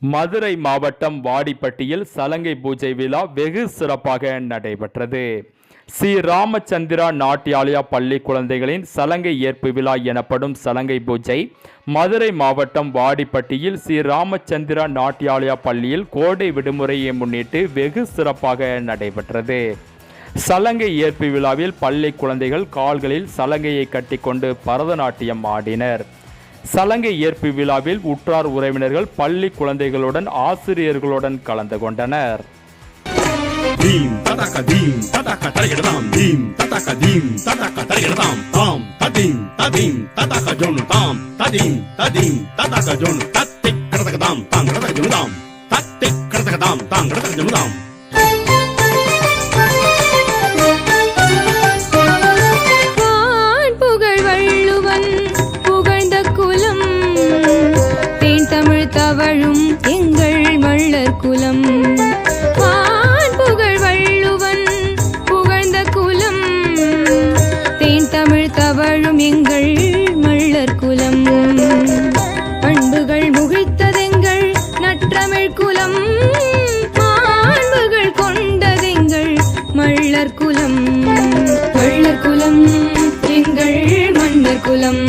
மதுரை மாவட்டம் வாடிப்பட்டியில் சலங்கை பூஜை விழா வெகு சிறப்பாக நடைபெற்றது. ஸ்ரீ ராமச்சந்திரா நாட்டியாலயா பள்ளி குழந்தைகளின் சலங்கை ஏற்பு விழா எனப்படும் சலங்கை பூஜை மதுரை மாவட்டம் வாடிப்பட்டியில் ஸ்ரீ ராமச்சந்திரா நாட்டியாலயா பள்ளியில் கோடை விடுமுறையை முன்னிட்டு வெகு சிறப்பாக நடைபெற்றது. சலங்கை ஏற்பு விழாவில் பள்ளி குழந்தைகள் கால்களில் சலங்கையை கட்டிக்கொண்டு பரதநாட்டியம் ஆடினர். சலங்கை ஏற்பு விழாவில் உற்றார் உறவினர்கள் பள்ளி குழந்தைகளுடன் ஆசிரியர்களுடன் கலந்து கொண்டனர். தவழும் எங்கள் மள்ளர் குலம் புகழ் வள்ளுவன் புகழ்ந்த குலம் தேன் தமிழ் தவழும் எங்கள் மள்ளர் குலம் பண்புகள் முகிழ்த்ததெங்கள் நற்றமிழ் குலம் மாண்புகள் கொண்டதெங்கள் மள்ளர் குலம் எங்கள் மன்னர் குலம்.